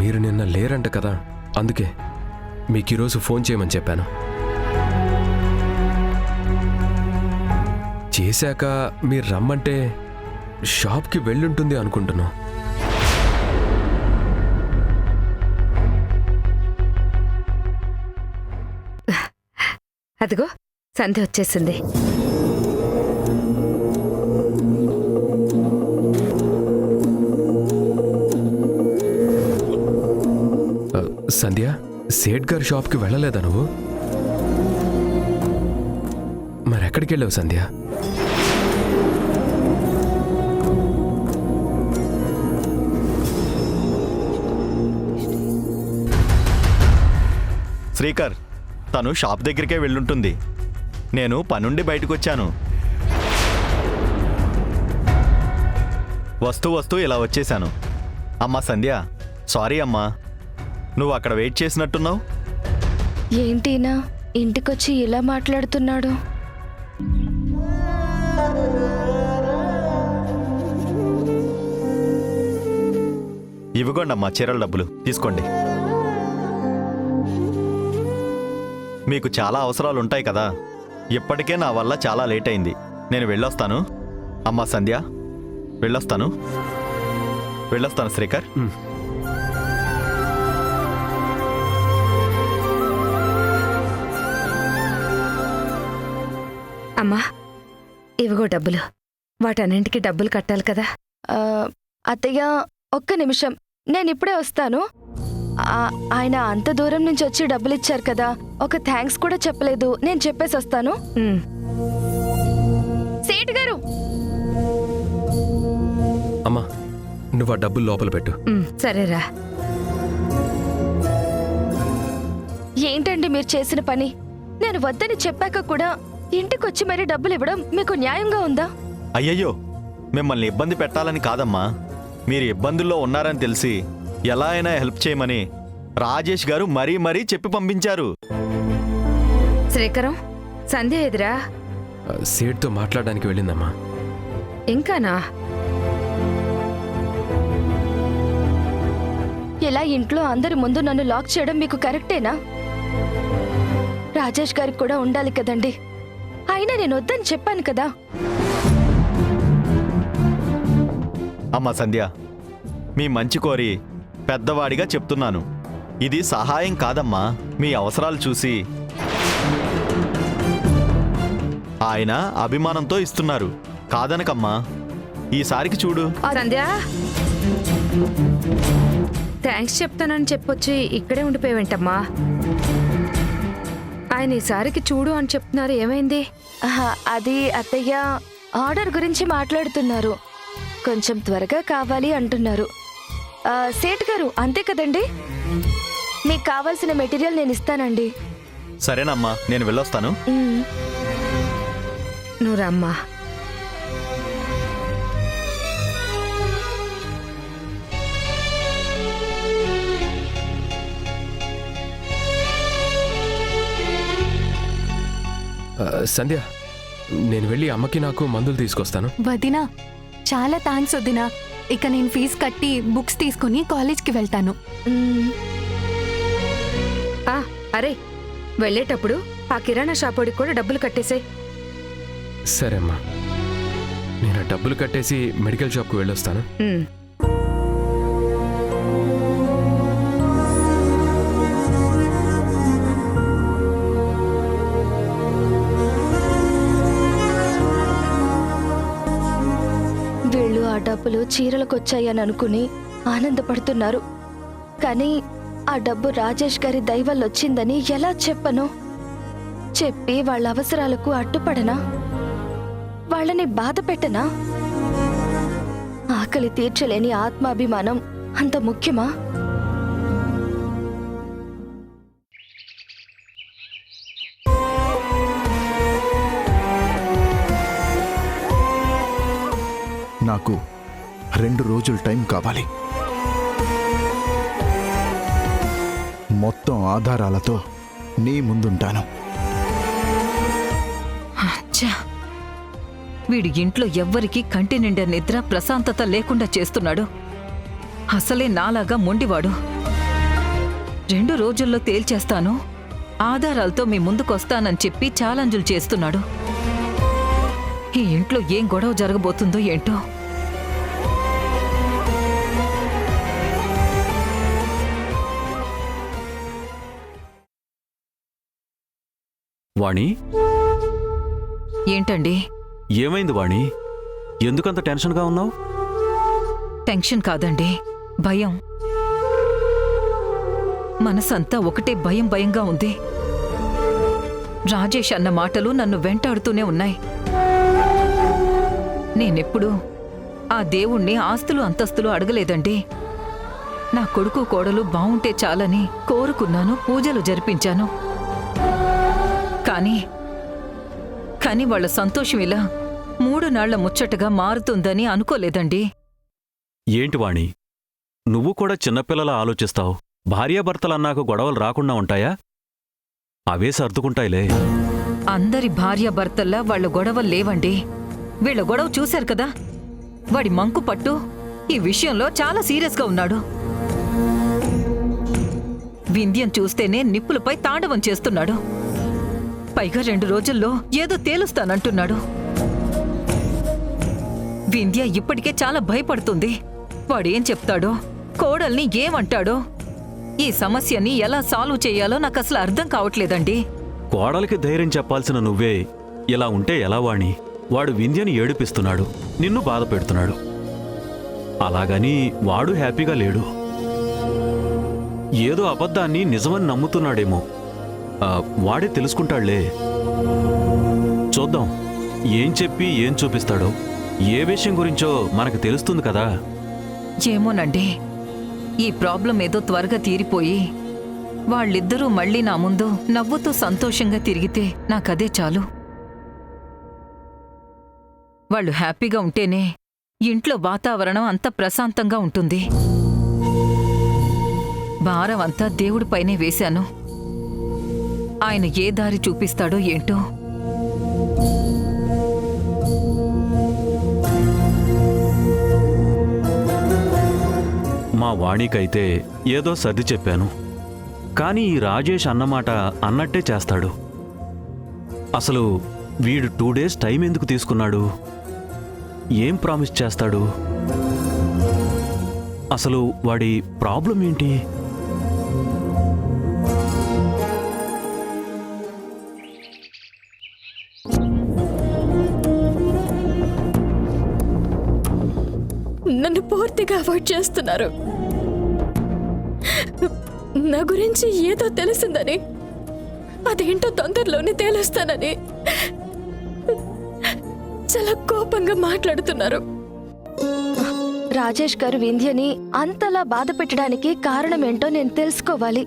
మీరు నిన్న లేరంట కదా, అందుకే మీకు ఈరోజు ఫోన్ చేయమని చెప్పాను. చేశాక మీరు రమ్మంటే షాప్కి వెళ్ళుంటుంది అనుకుంటున్నా. అదిగో సంధ్య వచ్చేసింది. సంధ్య, సేట్ గారి షాప్కి వెళ్ళలేదా నువ్వు? మరెక్కడికి వెళ్ళావు సంధ్య? శ్రీకర్, తను షాప్ దగ్గరికే వెళ్ళుంటుంది. నేను పనుండి బయటకు వచ్చాను. వస్తూ ఇలా వచ్చేశాను. అమ్మా సంధ్య, సారీ అమ్మా, నువ్వు అక్కడ వెయిట్ చేసినట్టున్నావు. ఏంటినా ఇంటికొచ్చి ఇలా మాట్లాడుతున్నాడు? ఇవ్వగోండి అమ్మా చీరల డబ్బులు తీసుకోండి. మీకు చాలా అవసరాలు ఉంటాయి కదా, ఇప్పటికే నా వల్ల చాలా లేట్ అయింది. నేను వెళ్ళొస్తాను. అమ్మా సంధ్య, వెళ్ళొస్తాను శ్రీకర్. అమ్మా, ఇవిగో డబ్బులు. వాటన్నింటికి డబ్బులు కట్టాలి కదా. అత్తయ్య, ఒక్క నిమిషం, నేనిప్పుడే వస్తాను. ఆయన అంత దూరం నుంచి వచ్చి డబ్బులిచ్చారు కదా, ఒక థ్యాంక్స్ కూడా చెప్పలేదు. నేను చెప్పేసి వస్తాను. సేట్ గారు. అమ్మా, నువ్వు ఆ డబ్బులు లోపల పెట్టు. సరేరా. ఏంటండి మీరు చేసిన పని? నేను వద్దని చెప్పాక కూడా ఇంటికొచ్చి మరీ డబ్బులు ఇవ్వడం మీకు న్యాయంగా ఉందా? అయ్యయ్యో, మిమ్మల్ని ఇబ్బంది పెట్టాలని కాదమ్మా, మీరు ఇబ్బందుల్లో ఉన్నారని తెలిసి ఎలా అయినా హెల్ప్ చేయమని రాజేష్ గారు మరీ చెప్పి పంపించారు. శ్రీకరం, సంధ్య ఎదురా? సేట్తో మాట్లాడడానికి వెళ్ళిందమ్మా. ఇంకానా? ఇలా ఇంట్లో అందరి ముందు నన్ను లాక్ చేయడం మీకు కరెక్టేనా? రాజేష్ గారికి కూడా ఉండాలి కదండి. అయినా నేను వద్దని చెప్పాను కదా. అమ్మా సంధ్య, మీ మంచి కోరి పెద్దవాడిగా చెప్తున్నాను. ఇది సహాయం కాదమ్మా, మీ అవసరాలు చూసి ఆయన అభిమానంతో ఇస్తున్నారు. కాదనకమ్మా, ఈసారికి చూడు. సంధ్య, థ్యాంక్స్ చెప్తానని చెప్పొచ్చి ఇక్కడే ఉండిపోయావేంటమ్మా? ఆయన ఈసారికి చూడు అని చెప్తున్నారు, ఏమైంది? అది అత్తయ్య ఆర్డర్ గురించి మాట్లాడుతున్నారు. కొంచెం త్వరగా కావాలి అంటున్నారు. సేట్ గారు, అంతే కదండి? మీకు కావాల్సిన మెటీరియల్ నేను ఇస్తానండి. సరేనమ్మా, నేను వెళ్ళొస్తాను. నువ్వు రమ్మా. సంధ్య, నేను వెళ్ళి అమ్మకి నాకు మందులు తీసుకొస్తాను. వదినా, చాలా థ్యాంక్స్ వదినా. ఇక నేను ఫీజు కట్టి బుక్స్ తీసుకుని కాలేజ్కి వెళ్తాను. అరే, వెళ్ళేటప్పుడు ఆ కిరాణా షాపోడికి కూడా డబ్బులు కట్టేసే. సరే అమ్మా, నేను ఆ డబ్బులు కట్టేసి మెడికల్ షాప్కి వెళ్ళొస్తాను. వీళ్ళు ఆ డబ్బులు చీరలకొచ్చాయని అనుకుని ఆనందపడుతున్నారు. కానీ ఆ డబ్బు రాజేష్ గారి దయవల్లొచ్చిందని ఎలా చెప్పను? చెప్పి వాళ్ళ అవసరాలకు అడ్డుపడనా? వాళ్ళని బాధ పెట్టనా? ఆకలి తీర్చలేని ఆత్మాభిమానం అంత ముఖ్యమా? నాకు 2 రోజులు టైం కావాలి. మొత్తం ఆధారాలతో నీ ముందుంటాను. వీడి ఇంట్లో ఎవ్వరికీ కంటి నిండా నిద్ర ప్రశాంతత లేకుండా చేస్తున్నాడు. అసలే నాలాగా మొండివాడు. 2 రోజుల్లో తేల్చేస్తాను, ఆధారాలతో మీ ముందుకొస్తానని చెప్పి ఛాలెంజులు చేస్తున్నాడు. ఈ ఇంట్లో ఏం గొడవ జరగబోతుందో ఏంటో. వాణి, ఏంటండి? ఏమైంది వాణి? ఎందుకంత టెన్షన్గా ఉన్నావు? టెన్షన్ కాదండి, భయం. మనసంతా ఒకటే భయం భయంగా ఉంది. రాజేష్ అన్న మాటలు నన్ను వెంటాడుతూనే ఉన్నాయి. నేనెప్పుడు ఆ దేవుణ్ణి ఆస్తులు అంతస్తులు అడగలేదండి. నా కొడుకు కోడలు బావుంటే చాలని కోరుకున్నాను, పూజలు జరిపించాను. కానీ వాళ్ళ సంతోషం ఇలా 3 నాళ్ల ముచ్చటగా మారుతుందని అనుకోలేదండి. ఏంటి వాణి, నువ్వు కూడా చిన్నపిల్లలా ఆలోచిస్తావు. భార్యాభర్తలన్నాక గొడవలు రాకుండా ఉంటాయా? అవే సర్దుకుంటాయిలే. అందరి భార్యాభర్తల్లా వాళ్ళ గొడవలు లేవండి. వీళ్ళ గొడవ చూశారు కదా. వాడి మంకు పట్టు ఈ విషయంలో చాలా సీరియస్గా ఉన్నాడు. వింధ్యం చూస్తేనే నిప్పులపై తాండవం చేస్తున్నాడు. పైగా 2 రోజుల్లో ఏదో తేలుస్తానంటున్నాడు. వింధ్య ఇప్పటికే చాలా భయపడుతుంది. వాడేం చెప్తాడో, కోడల్ని ఏమంటాడో, ఈ సమస్యని ఎలా సాల్వ్ చేయాలో నాకు అసలు అర్థం కావట్లేదండి. కోడలికి ధైర్యం చెప్పాల్సిన నువ్వే ఇలా ఉంటే ఎలా వాణి? వాడు వింధ్యని ఏడిపిస్తున్నాడు, నిన్ను బాధ పెడుతున్నాడు. అలాగని వాడు హ్యాపీగా లేడు. ఏదో అబద్ధాన్ని నిజమని నమ్ముతున్నాడేమో. వాడే తెలుసుకుంటాడులే. చూద్దాం ఏం చెప్పి ఏం చూపిస్తాడో. ఏ విషయం గురించో మనకు తెలుస్తుంది కదా. ఏమోనండి, ఈ ప్రాబ్లం ఏదో త్వరగా తీరిపోయి వాళ్ళిద్దరూ మళ్ళీ నా ముందు నవ్వుతూ సంతోషంగా తిరిగితే నాకదే చాలు. వాళ్ళు హ్యాపీగా ఉంటేనే ఇంట్లో వాతావరణం అంత ప్రశాంతంగా ఉంటుంది. భారం అంతా దేవుడిపైనే వేశాను. ఆయన ఏ దారి చూపిస్తాడో ఏంటో. మా వాణికైతే ఏదో సర్ది చెప్పాను. కానీ ఈ రాజేష్ అన్నమాట అన్నట్టే చేస్తాడు. అసలు వీడు 2 డేస్ టైం ఎందుకు తీసుకున్నాడు? ఏం ప్రామిస్ చేస్తాడు? అసలు వాడి ప్రాబ్లం ఏంటి? నన్ను పూర్తిగా అవాయిడ్ చేస్తున్నారు. నా గురించి ఏదో తెలిసిందని, అదేంటో తొందరలోనే తేలుస్తానని చాలా కోపంగా మాట్లాడుతున్నారు. రాజేష్ గారు వింధ్యని అంతలా బాధ పెట్టడానికి కారణమేంటో నేను తెలుసుకోవాలి.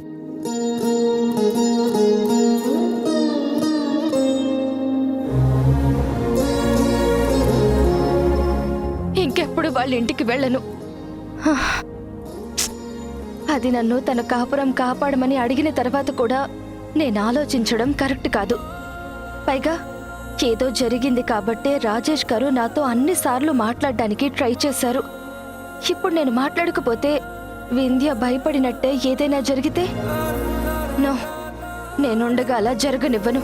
ఇంకెప్పుడు వాళ్ళ ఇంటికి వెళ్ళను. అది నన్ను తన కాపురం కాపాడమని అడిగిన తర్వాత కూడా నేను ఆలోచించడం కరెక్ట్ కాదు. పైగా ఏదో జరిగింది కాబట్టే రాజేష్ గారు నాతో అన్నిసార్లు మాట్లాడడానికి ట్రై చేశారు. ఇప్పుడు నేను మాట్లాడకపోతే వింధ్య భయపడినట్టే ఏదైనా జరిగితే నో, నేనుండగా అలా జరగనివ్వను.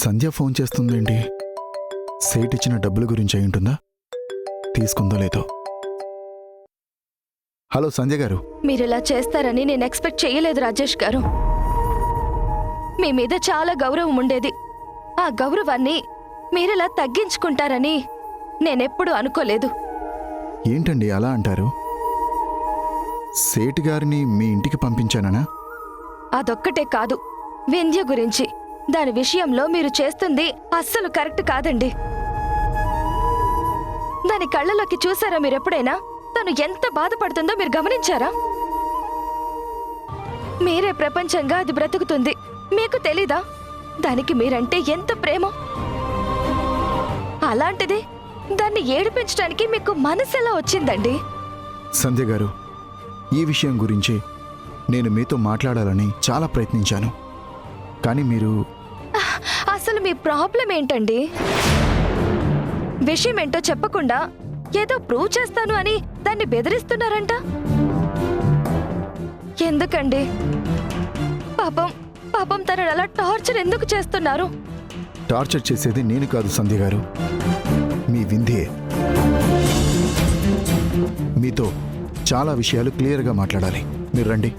సంధ్య ఫోన్ చేస్తుందేంటి? సేట్ ఇచ్చిన డబ్బుల గురించి అయి ఉంటుందా? తీసుకుందో లేదో. హలో సంధ్య గారు. మీరిలా చేస్తారని నేను ఎక్స్పెక్ట్ చేయలేదు రాజేష్ గారు. మీ మీద చాలా గౌరవం ఉండేది. ఆ గౌరవాన్ని మీరిలా తగ్గించుకుంటారని నేనెప్పుడూ అనుకోలేదు. ఏంటండి అలా అంటారు? సేట్ గారిని మీ ఇంటికి పంపించానా? అదొక్కటే కాదు, వింధ్య గురించి, దాని విషయంలో మీరు చేస్తుంది అస్సలు కరెక్ట్ కాదండి. దాని కళ్ళలోకి చూసారా మీరెప్పుడైనా? తను ఎంత బాధపడుతుందో మీరు గమనించారా? మీరే ప్రపంచంగా అది బ్రతుకుతుంది. మీకు తెలీదా దానికి మీరంటే ఎంత ప్రేమ? అలాంటిది దాన్ని ఏడిపించడానికి మీకు మనసెలా వచ్చిందండి? సంధ్య గారు, ఈ విషయం గురించి నేను మీతో మాట్లాడాలని చాలా ప్రయత్నించాను. కానీ మీరు అసలు మీ ప్రాబ్లం ఏంటండి? విషయం ఏంటో చెప్పకుండా ఏదో ప్రూవ్ చేస్తాను అని దాన్ని బెదిరిస్తున్నారంట. ఎందుకండి? పాపం పాపం తనని అలా టార్చర్ ఎందుకు చేస్తున్నారు? టార్చర్ చేసేది నేను కాదు సంధ్య గారు, మీ వింధ్యే. మీతో చాలా విషయాలు క్లియర్గా మాట్లాడాలి. మీరు రండి.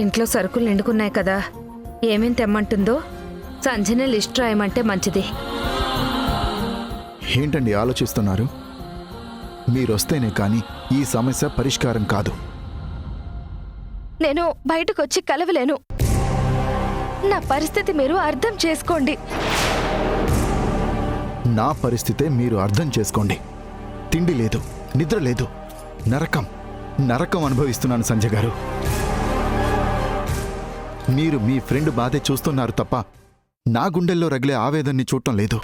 ఇంట్లో సరుకులు నిండుకున్నాయి కదా, ఏమేం తెమ్మంటుందో సంజన లిస్ట్ రాయమంటే మంచిది. ఏంటండి ఆలోచిస్తున్నారు? మీరొస్తేనే కానీ ఈ సమస్య పరిష్కారం కాదు. నేను బయటకొచ్చి కలవలేను. నా పరిస్థితి మీరు అర్థం చేసుకోండి. నా పరిస్థితే మీరు అర్థం చేసుకోండి. తిండి లేదు, నిద్ర లేదు, నరకం నరకం అనుభవిస్తున్నాను సంజయ్ గారు. మీరు మీ ఫ్రెండ్ బాధే చూస్తున్నారు తప్ప నా గుండెల్లో రగిలే ఆవేదన్ని చూడటం లేదు.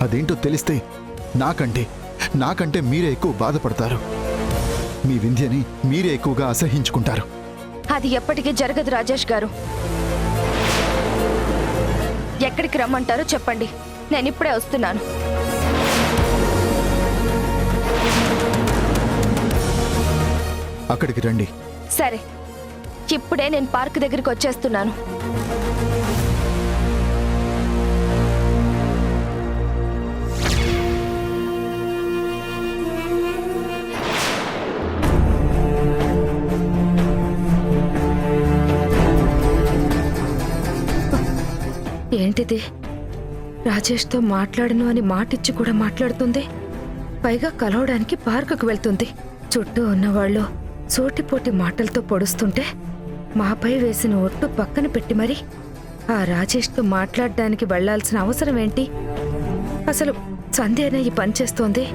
అదేంటో తెలిస్తే నాకంటే మీరే ఎక్కువ బాధపడతారు. మీ వింధ్యని మీరే ఎక్కువగా అసహించుకుంటారు. అది ఎప్పటికీ జరగదు రాజేష్ గారు. ఎక్కడికి రమ్మంటారో చెప్పండి, నేను ఇప్పుడే వస్తున్నాను. అక్కడికి రండి. సరే, ఇప్పుడే నేను పార్క్ దగ్గరికి వచ్చేస్తున్నాను. ఏంటిది? రాజేష్తో మాట్లాడను అని మాటిచ్చి కూడా మాట్లాడుతుంది. పైగా కలవడానికి పార్కుకు వెళ్తుంది. చుట్టూ ఉన్నవాళ్ళు సోటిపోటి మాటలతో పొడుస్తుంటే మాపై వేసిన ఒట్టు పక్కన పెట్టి మరి ఆ రాజేష్తో మాట్లాడడానికి వెళ్లాల్సిన అవసరం ఏంటి? అసలు సంధ్యనే ఈ పని చేస్తోంది.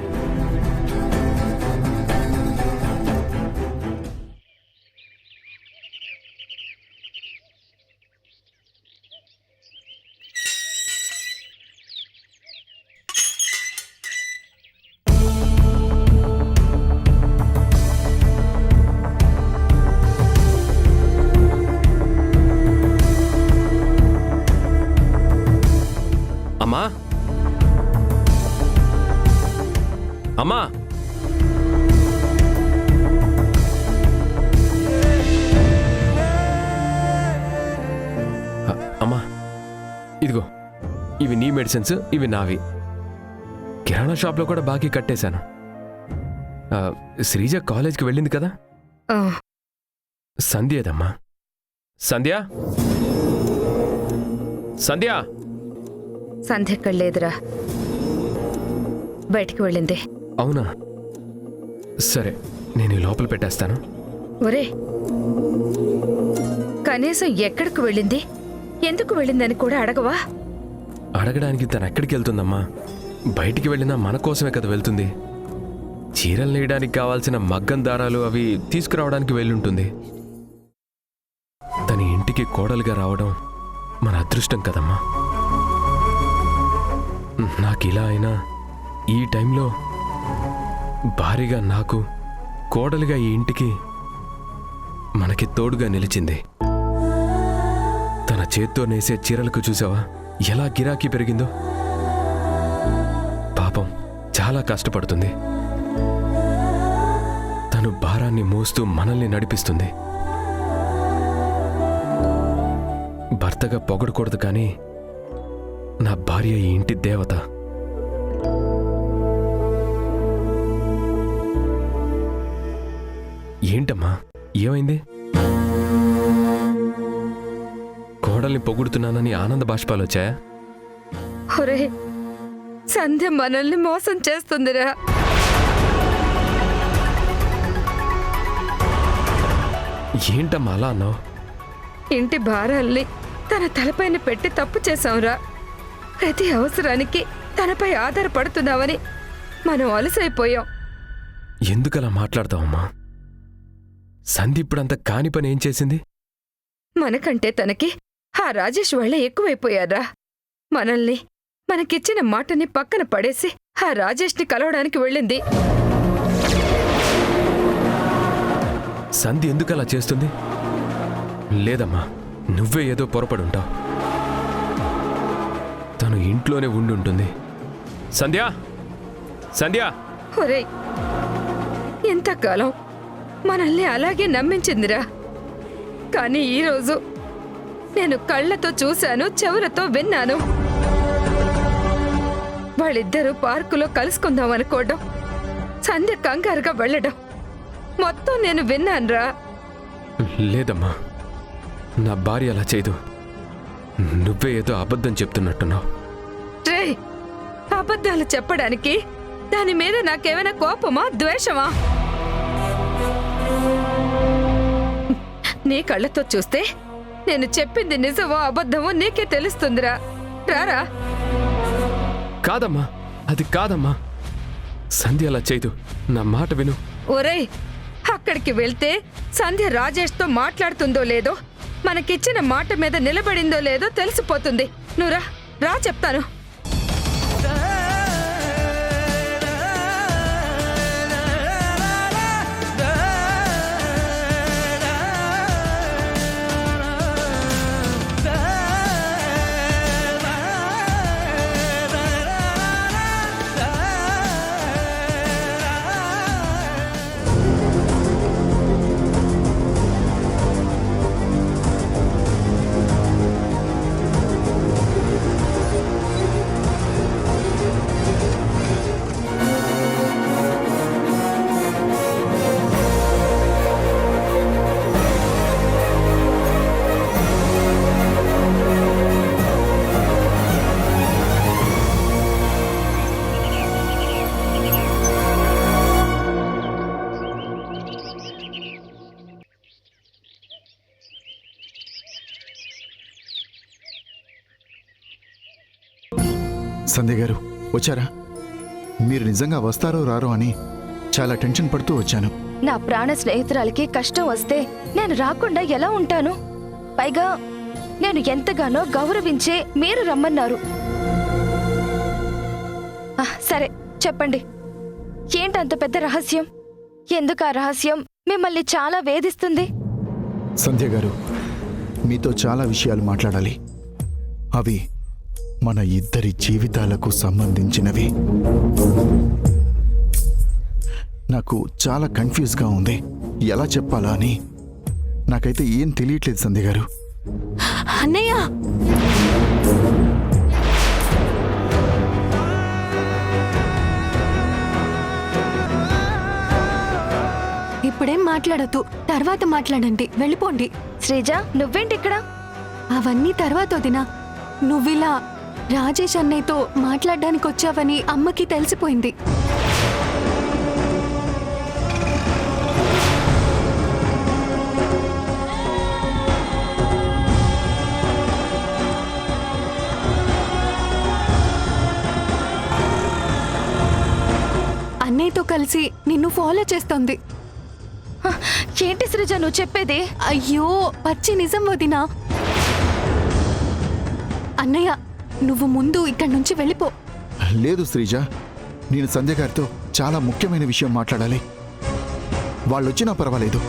అమ్మా, అమ్మా, అమ్మా, ఇదిగో ఇవి నీ మెడిసిన్స్, ఇవి నావి. కిరాణా షాప్లో కూడా బాకీ కట్టేశాను. శ్రీజ కాలేజ్కి వెళ్ళింది కదా. ఆ, సంధ్యదమ్మా. సంధ్య, సంధ్య. సంధ్య ఎక్కడ లేదురా, బయటికి వెళ్ళింది. అవునా? సరే, నేను ఈ లోపల పెట్టేస్తాను. ఒరే, కనీసం ఎక్కడికి వెళ్ళింది, ఎందుకు వెళ్ళిందని కూడా అడగవా? అడగడానికి తను ఎక్కడికి వెళ్తుందమ్మా? బయటికి వెళ్ళినా మన కోసమే కదా వెళ్తుంది. చీరలు నేయడానికి కావాల్సిన మగ్గం దారాలు అవి తీసుకురావడానికి వెళ్ళుంటుంది. తన ఇంటికి కోడలుగా రావడం మన అదృష్టం కదమ్మా. నాకిలా అయినా ఈ టైంలో భారీగా నాకు కోడలుగా ఈ ఇంటికి మనకి తోడుగా నిలిచింది. తన చేత్తో నేసే చీరలకు చూసావా ఎలా గిరాకీ పెరిగిందో? పాపం చాలా కష్టపడుతుంది. తను భారాన్ని మోస్తూ మనల్ని నడిపిస్తుంది. భర్తగా పొగడకూడదు కానీ నా భార్య ఈ ఇంటి దేవత. ఏంటమ్మా, ఏమైంది? కోడల్ని పొగుడుతున్నానని ఆనంద బాష్పాలు వచ్చాయా? ఒరే, సంధ్య మనల్ని మోసం చేస్తుందిరా. ఏంటమ్మా అలా అన్నావు? ఇంటి భారాల్ని తన తలపైన పెట్టి తప్పు చేశాంరా. ప్రతి అవసరానికి తనపై ఆధారపడుతున్నావని మనం అలసైపోయాం. ఎందుకలా మాట్లాడతావమ్మా? సంధి ఇప్పుడంత కాని పని ఏం చేసింది? మనకంటే తనకి ఆ రాజేష్ వాళ్ళే ఎక్కువైపోయారా. మనల్ని మనకిచ్చిన మాటని పక్కన పడేసి ఆ రాజేష్ని కలవడానికి వెళ్ళింది. సంధ్య ఎందుకు అలా చేస్తుంది? లేదమ్మా, నువ్వే ఏదో పొరపడుంటావు. తను ఇంట్లోనే ఉండుంటుంది. సంధ్య, సంధ్య! ఒరేయ్, ఎంతకాలం మనల్ని అలాగే నమ్మించిందిరా. కానీ ఈరోజు నేను కళ్ళతో చూశాను, చెవులతో విన్నాను. వాళ్ళిద్దరూ పార్కులో కలుసుకుందాం అనుకోవడం, సంధ్య కంగారుగా వెళ్ళడం మొత్తం నేను విన్నానురా. లేదమ్మా, నా భార్య అలా చేయదు. నువ్వే ఏదో అబద్ధం చెప్తున్నట్టున్నావు. రే, అబద్ధాలు చెప్పడానికి దాని మీద నాకేమైనా కోపమా, ద్వేషమా? నీ కళ్ళతో చూస్తే నేను చెప్పింది నిజమో అబద్ధమో నీకే తెలుస్తుందిరా. రారా. కాదమ్మా, అది కాదమ్మా. సంధ్య అలా చేయదు. నా మాట విను. ఒరేయ్, అక్కడికి వెళ్తే సంధ్య రాజేష్తో మాట్లాడుతుందో లేదో, మనకిచ్చిన మాట మీద నిలబడిందో లేదో తెలిసిపోతుంది. నువ్వు రా, రా చెప్తాను. సంధ్య గారు వచ్చారా? మీరు నిజంగా వస్తారో రారో అని చాలా టెన్షన్ పడుతూ వచ్చాను. నా ప్రాణ స్నేహితురాలికి కష్టం వస్తే నేను రాకుండా ఎలా ఉంటాను? పైగా నేను ఎంతగానో గౌరవించే మీరు రమ్మన్నారు. సరే చెప్పండి, ఏంటంత పెద్ద రహస్యం? ఎందుకు ఆ రహస్యం మిమ్మల్ని చాలా వేధిస్తుంది? సంధ్య గారు, మీతో చాలా విషయాలు మాట్లాడాలి. అవి మన ఇద్దరి జీవితాలకు సంబంధించినవి. నాకు చాలా కన్ఫ్యూజ్గా ఉంది, ఎలా చెప్పాలా అని. నాకైతే ఏం తెలియట్లేదు సంధ్య గారు. అన్నయ్య, ఇప్పుడేం మాట్లాడద్దు, తర్వాత మాట్లాడండి, వెళ్ళిపోండి. శ్రీజ, నువ్వేంటి ఇక్కడ? అవన్నీ తర్వాత వదినా. నువ్విలా రాజేష్ అన్నయ్యతో మాట్లాడడానికి వచ్చావని అమ్మకి తెలిసిపోయింది. అన్నయ్యతో కలిసి నిన్ను ఫాలో చేస్తోంది. ఏంటి శ్రీజ నువ్వు చెప్పేది? అయ్యో, పచ్చి నిజం వదినా. అన్నయ్య, నువ్వు ముందు ఇక్కడి నుంచి వెళ్ళిపో. లేదు శ్రీజ, నేను సంధ్య గారితో చాలా ముఖ్యమైన విషయం మాట్లాడాలి. వాళ్ళొచ్చినా పర్వాలేదు.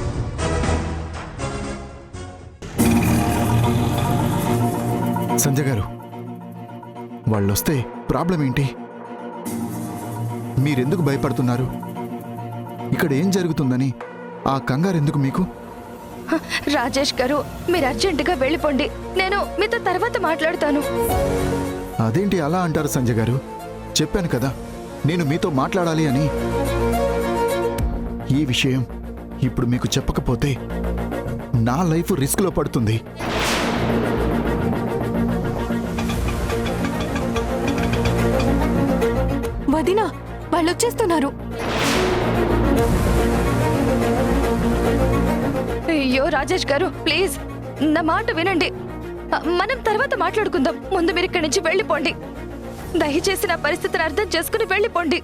సంధ్య గారు, వాళ్ళొస్తే ప్రాబ్లం ఏంటి? మీరెందుకు భయపడుతున్నారు? ఇక్కడ ఏం జరుగుతుందని ఆ కంగారు ఎందుకు మీకు? రాజేష్ గారు, మీరు అర్జెంటుగా వెళ్ళిపోండి. నేను మీతో తర్వాత మాట్లాడతాను. అదేంటి అలా అంటారు సంజయ్ గారు? చెప్పాను కదా నేను మీతో మాట్లాడాలి అని. ఈ విషయం ఇప్పుడు మీకు చెప్పకపోతే నా లైఫ్ రిస్క్లో పడుతుంది. వదినా, వాళ్ళు వచ్చేస్తున్నారు. అయ్యో రాజేష్ గారు, ప్లీజ్ నా మాట వినండి. మనం తర్వాత మాట్లాడుకుందాం. ముందు మీరు ఇక్కడి నుంచి వెళ్ళిపోండి. దయచేసి నా పరిస్థితిని అర్థం చేసుకుని వెళ్ళిపోండి.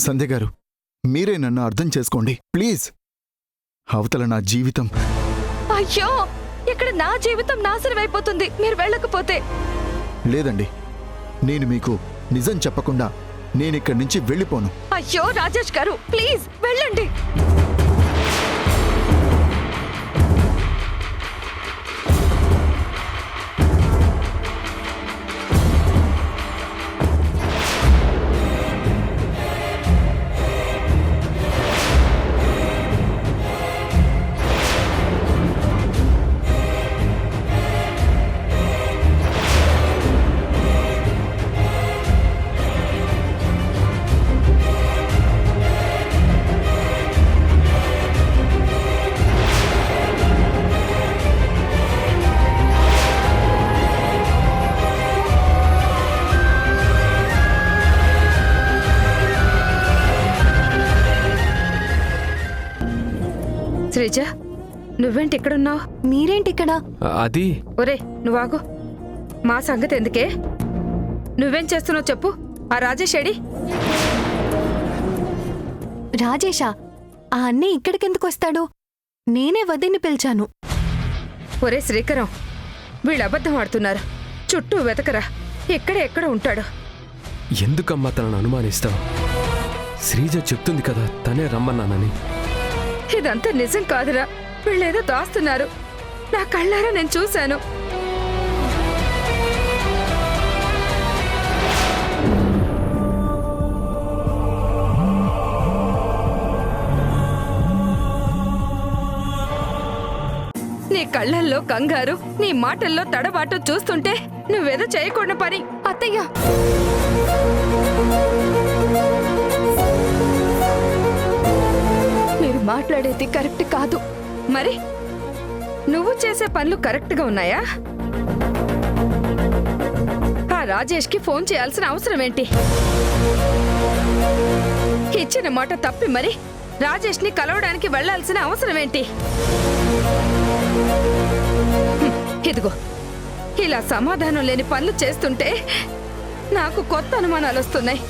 సంధ్య గారు, మీరే నన్ను అర్థం చేసుకోండి ప్లీజ్. అవతల నా జీవితం. అయ్యో, ఇక్కడ నా జీవితం నాశనం అయిపోతుంది మీరు వెళ్ళకపోతే. లేదండి, నేను మీకు నిజం చెప్పకుండా నేనిక్కడి నుంచి వెళ్ళిపోను. అయ్యో రాజేష్ గారు ప్లీజ్ వెళ్ళండి. శ్రీజ, నువ్వేంటి ఇక్కడున్నావు? మీరేంటి ఇక్కడ? అది ఒరే నువ్వాగు. మా సంగతి ఎందుకే? నువ్వేం చేస్తున్నావు చెప్పు. ఆ రాజేష్ ఏడి? రాజేషా? ఆ అన్నయ్య ఇక్కడికెందుకు వస్తాడు? నేనే వదిన్ని పిలిచాను. ఒరే శ్రీకరం, వీళ్ళు అబద్ధం ఆడుతున్నారు. చుట్టూ వెతకరా, ఎక్కడ ఉంటాడు. ఎందుకమ్మా తనను అనుమానిస్తావు? శ్రీజ చెప్తుంది కదా తనే రమ్మన్నానని. ఇదంతా నిజం కాదురా. వీళ్ళేదో దాస్తున్నారు. నా కళ్ళారా నేను చూశాను. నీ కళ్ళల్లో కంగారు, నీ మాటల్లో తడబాటు చూస్తుంటే నువ్వేదో చేయకూడని పని. అత్తయ్య మీరు మాట్లాడేది కరెక్ట్ కాదు. మరి నువ్వు చేసే పనులు కరెక్ట్గా ఉన్నాయా? ఆ రాజేష్కి ఫోన్ చేయాల్సిన అవసరం ఏంటి? ఇచ్చిన మాట తప్పి మరి రాజేష్ని కలవడానికి వెళ్ళాల్సిన అవసరం ఏంటి? ఇదిగో ఇలా సమాధానం లేని పనులు చేస్తుంటే నాకు కొత్త అనుమానాలు వస్తున్నాయి.